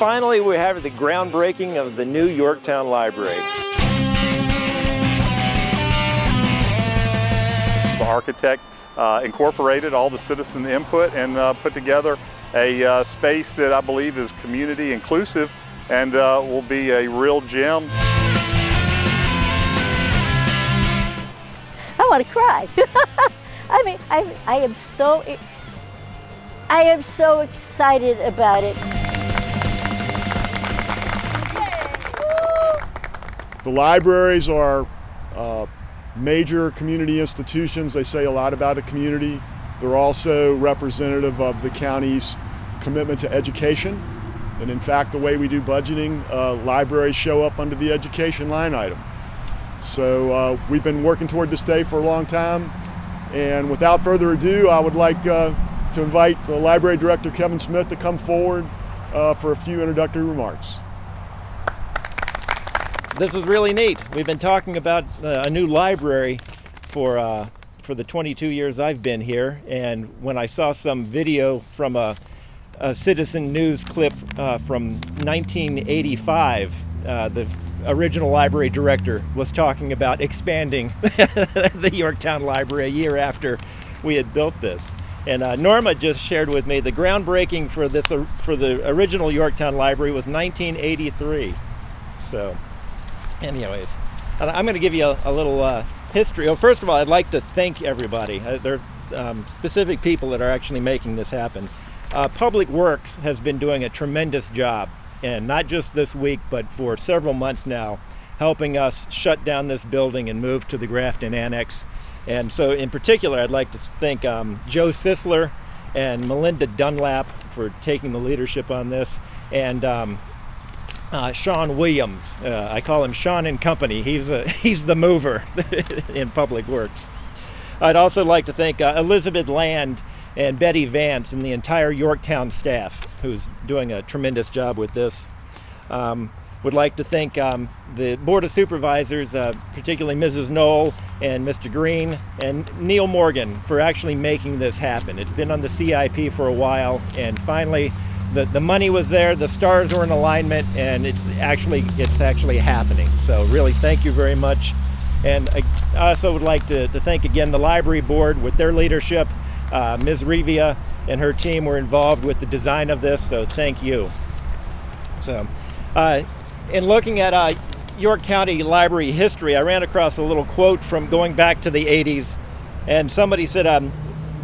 finally, we have the groundbreaking of the new Yorktown Library. The architect incorporated all the citizen input and put together a space that I believe is community inclusive and will be a real gem. I want to cry. I mean, I am so excited about it. The libraries are major community institutions. They say a lot about a community. They're also representative of the county's commitment to education. And in fact, the way we do budgeting, libraries show up under the education line item. So we've been working toward this day for a long time. And without further ado, I would like to invite the Library Director, Kevin Smith, to come forward for a few introductory remarks. This is really neat. We've been talking about a new library for the 22 years I've been here, and when I saw some video from a Citizen News clip from 1985, the original library director was talking about expanding the Yorktown Library a year after we had built this. And Norma just shared with me the groundbreaking for the original Yorktown Library was 1983. So. Anyways, I'm going to give you a little history. Well, first of all, I'd like to thank everybody. There are specific people that are actually making this happen. Public Works has been doing a tremendous job, and not just this week, but for several months now, helping us shut down this building and move to the Grafton Annex. And so in particular, I'd like to thank Joe Sisler and Melinda Dunlap for taking the leadership on this, and Sean Williams. I call him Sean and Company. He's the mover in Public Works. I'd also like to thank Elizabeth Land and Betty Vance and the entire Yorktown staff, who's doing a tremendous job with this. Would like to thank the Board of Supervisors, particularly Mrs. Knoll and Mr. Green and Neil Morgan, for actually making this happen. It's been on the CIP for a while, and finally the money was there, the stars were in alignment, and it's actually happening. So really, thank you very much. And I also would like to thank again the library board with their leadership. Ms. Rivia and her team were involved with the design of this, so thank you. So, in looking at York County Library history, I ran across a little quote from going back to the 80s, and somebody said,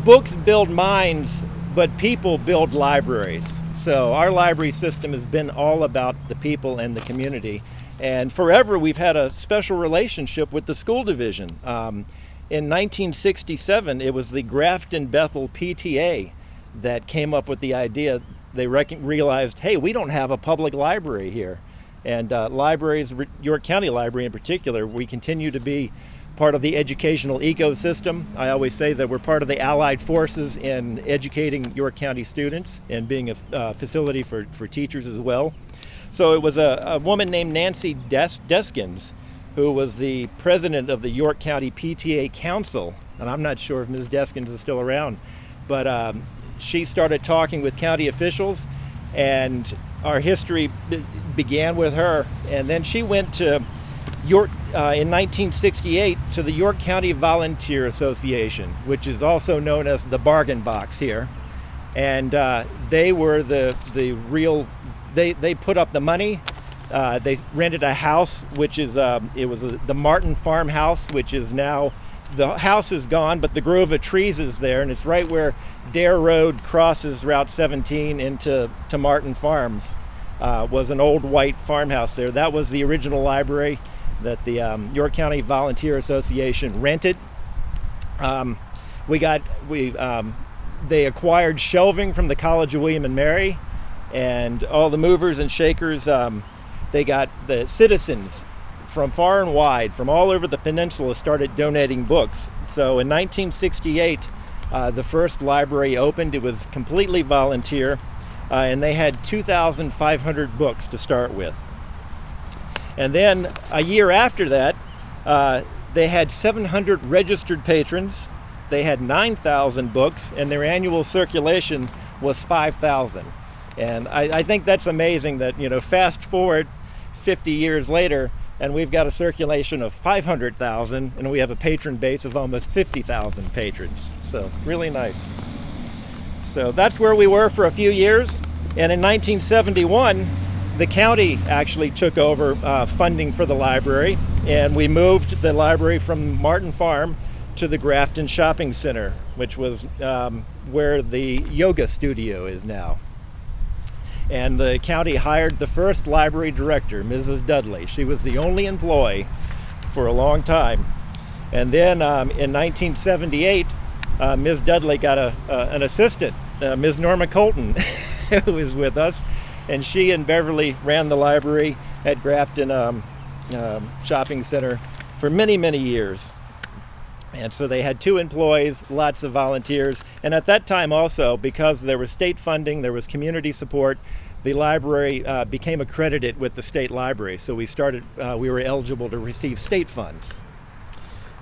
books build minds, but people build libraries. So our library system has been all about the people and the community. And forever we've had a special relationship with the school division. In 1967, it was the Grafton Bethel PTA that came up with the idea. They realized, hey, we don't have a public library here. And libraries, York County Library in particular, we continue to be part of the educational ecosystem. I always say that we're part of the allied forces in educating York County students and being a facility for teachers as well. So it was a woman named Nancy Deskins, who was the president of the York County PTA Council. And I'm not sure if Ms. Deskins is still around, but she started talking with county officials, and our history began with her. And then she went to York in 1968 to the York County Volunteer Association, which is also known as the Bargain Box here. And they were the real, they put up the money. They rented a house, which is, it was the Martin Farmhouse, which is now, the house is gone, but the grove of trees is there, and it's right where Dare Road crosses Route 17 into Martin Farms. Was an old white farmhouse there. That was the original library that the York County Volunteer Association rented. They acquired shelving from the College of William and Mary, and all the movers and shakers, they got the citizens from far and wide, from all over the peninsula, started donating books. So in 1968, the first library opened. It was completely volunteer, and they had 2,500 books to start with. And then a year after that, they had 700 registered patrons. They had 9,000 books, and their annual circulation was 5,000. And I think that's amazing that, fast forward 50 years later, and we've got a circulation of 500,000, and we have a patron base of almost 50,000 patrons. So really nice. So that's where we were for a few years. And in 1971, the county actually took over funding for the library, and we moved the library from Martin Farm to the Grafton Shopping Center, which was where the yoga studio is now. And the county hired the first library director, Mrs. Dudley. She was the only employee for a long time. And then in 1978, Ms. Dudley got an assistant, Ms. Norma Colton, who was with us. And she and Beverly ran the library at Grafton Shopping Center for many, many years. And so they had 2 employees, lots of volunteers. And at that time also, because there was state funding, there was community support, the library became accredited with the state library. So we were eligible to receive state funds.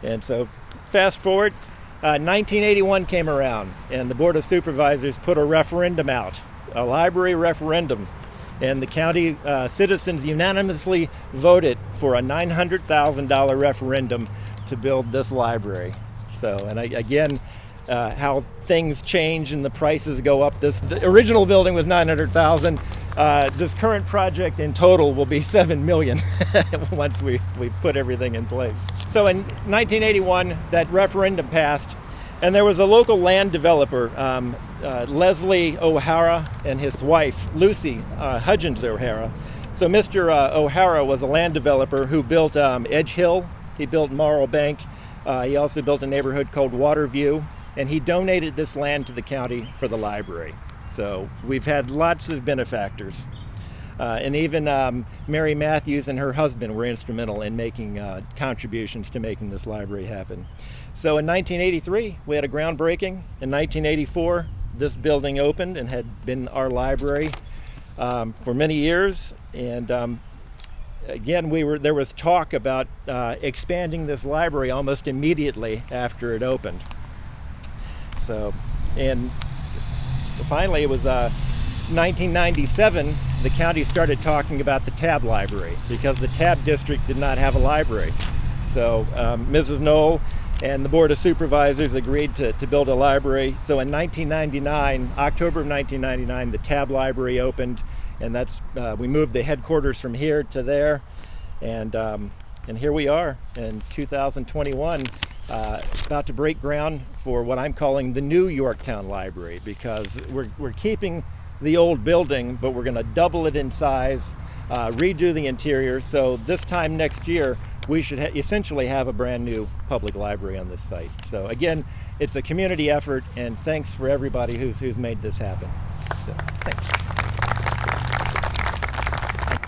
And so fast forward, 1981 came around, and the Board of Supervisors put a referendum out, a library referendum. And the county citizens unanimously voted for a $900,000 referendum to build this library. So, and again, how things change and the prices go up. The original building was $900,000. This current project in total will be $7 million once we put everything in place. So in 1981, that referendum passed, and there was a local land developer, Leslie O'Hara, and his wife, Lucy Hudgens O'Hara. So Mr. O'Hara was a land developer who built Edge Hill. He built Morrill Bank. He also built a neighborhood called Waterview, and he donated this land to the county for the library. So we've had lots of benefactors. And even Mary Matthews and her husband were instrumental in making contributions to making this library happen. So in 1983, we had a groundbreaking. In 1984, this building opened and had been our library for many years. And again, there was talk about expanding this library almost immediately after it opened. So, and finally it was 1997, the county started talking about the Tab Library because the Tab District did not have a library. So Mrs. Knoll and the Board of Supervisors agreed to build a library. So in 1999, October of 1999, the Tab Library opened. And that's we moved the headquarters from here to there, and here we are in 2021, about to break ground for what I'm calling the new Yorktown Library, because we're keeping the old building, but we're going to double it in size, redo the interior. So this time next year, we should essentially have a brand new public library on this site. So again, it's a community effort, and thanks for everybody who's made this happen. So thanks.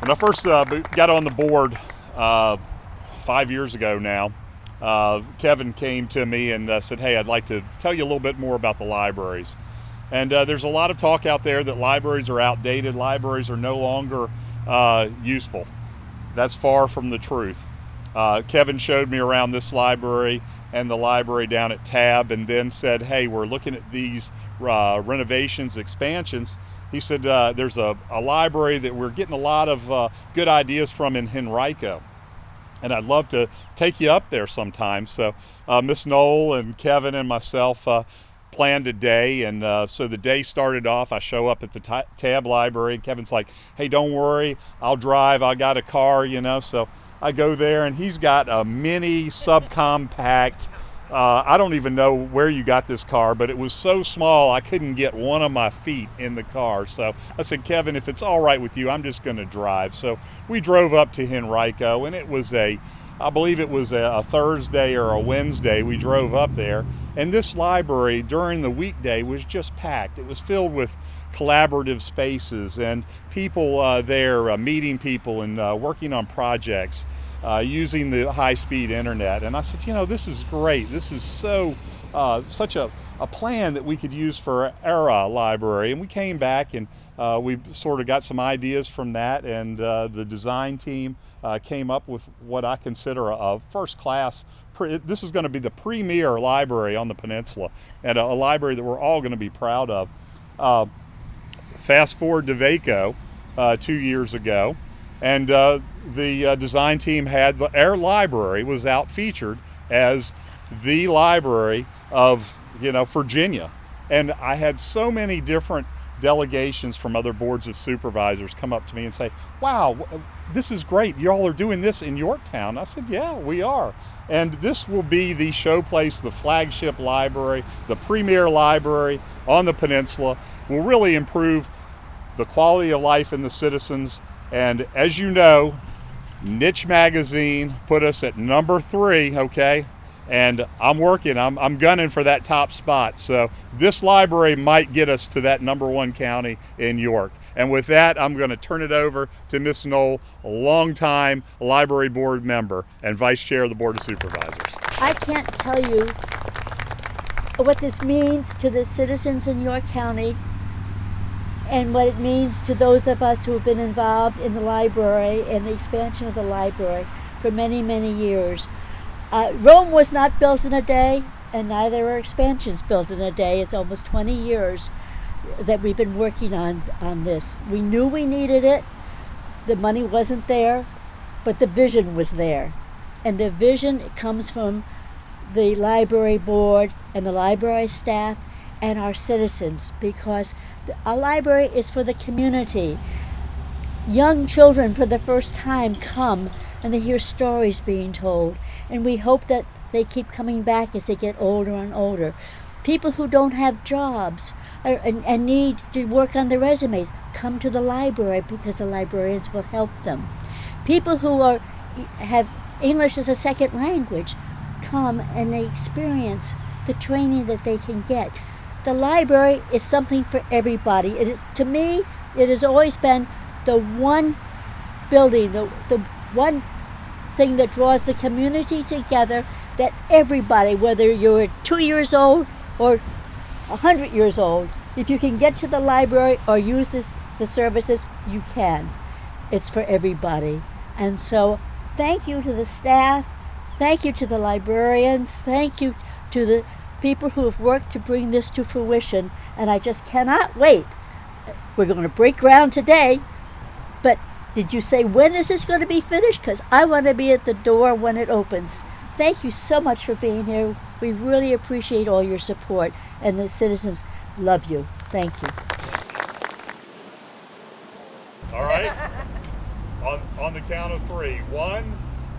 When I first got on the board 5 years ago now, Kevin came to me and said, hey, I'd like to tell you a little bit more about the libraries. And there's a lot of talk out there that libraries are outdated, libraries are no longer useful. That's far from the truth. Kevin showed me around this library and the library down at Tab, and then said, hey, we're looking at these renovations, expansions. He said there's a library that we're getting a lot of good ideas from in Henrico, and I'd love to take you up there sometime. So Miss Knoll and Kevin and myself planned a day, and so the day started off. I show up at the Tab Library, and Kevin's like, hey, don't worry, I'll drive, I got a car, so I go there, and he's got a mini subcompact. I don't even know where you got this car, but it was so small I couldn't get one of my feet in the car. So I said, Kevin, if it's all right with you, I'm just going to drive. So we drove up to Henrico, and it was I believe it was a Thursday or a Wednesday. We drove up there, and this library during the weekday was just packed. It was filled with collaborative spaces and people there meeting people and working on projects. Using the high-speed internet. And I said, this is great. This is such a plan that we could use for our library. And we came back, and we sort of got some ideas from that, and the design team came up with what I consider a first-class, this is going to be the premier library on the peninsula, and a library that we're all going to be proud of. Fast forward to VACO 2 years ago, and the design team had our library was out featured as the library of Virginia. And I had so many different delegations from other boards of supervisors come up to me and say, wow, this is great. Y'all are doing this in Yorktown. I said, yeah, we are. And this will be the showplace, the flagship library, the premier library on the peninsula. Will really improve the quality of life in the citizens. And as you know, Niche Magazine put us at number 3, okay? And I'm gunning for that top spot. So this library might get us to that number 1 county in York. And with that, I'm going to turn it over to Miss Knoll, a longtime library board member and vice chair of the Board of Supervisors. I can't tell you what this means to the citizens in York County and what it means to those of us who have been involved in the library and the expansion of the library for many, many years. Rome was not built in a day, and neither are expansions built in a day. It's almost 20 years that we've been working on this. We knew we needed it. The money wasn't there, but the vision was there. And the vision comes from the library board and the library staff and our citizens, because our library is for the community. Young children for the first time come and they hear stories being told, and we hope that they keep coming back as they get older and older. People who don't have jobs and need to work on their resumes come to the library because the librarians will help them. People who have English as a second language come and they experience the training that they can get. The library is something for everybody. It is, to me, it has always been the one building, the one thing that draws the community together, that everybody, whether you're 2 years old or 100 years old, if you can get to the library or use the services, you can. It's for everybody. And so thank you to the staff, thank you to the librarians, thank you to the people who have worked to bring this to fruition, and I just cannot wait. We're going to break ground today, but did you say when is this going to be finished? Because I want to be at the door when it opens. Thank you so much for being here. We really appreciate all your support, and the citizens love you. Thank you. All right. On the count of 3. 1,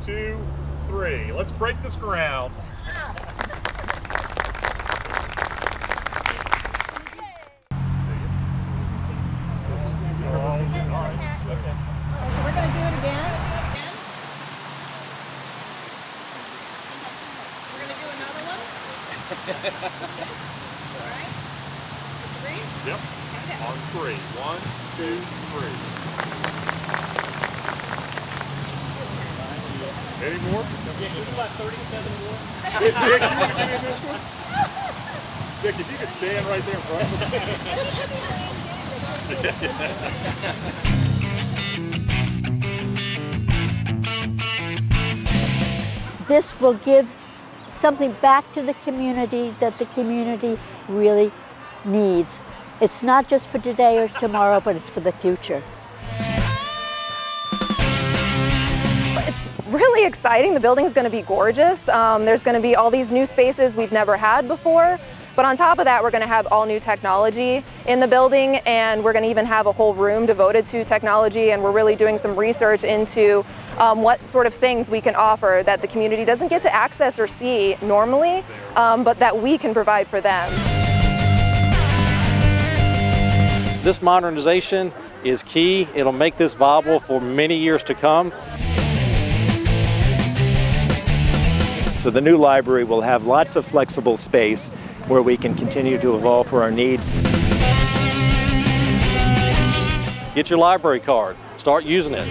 2, 3. Let's break this ground. We're going to do it again. We're going to do another one. All right. 3? Yep. Okay. On 3. 1, 2, 3. Any more? Yeah, there's about 37 more. Dick, you want to get in this one? Dick, if you could stand right there in front of me. This will give something back to the community that the community really needs. It's not just for today or tomorrow, but it's for the future. It's really exciting. The building is going to be gorgeous. There's going to be all these new spaces we've never had before. But on top of that, we're going to have all new technology in the building, and we're going to even have a whole room devoted to technology, and we're really doing some research into what sort of things we can offer that the community doesn't get to access or see normally, but that we can provide for them. This modernization is key. It'll make this viable for many years to come. So the new library will have lots of flexible space where we can continue to evolve for our needs. Get your library card. Start using it.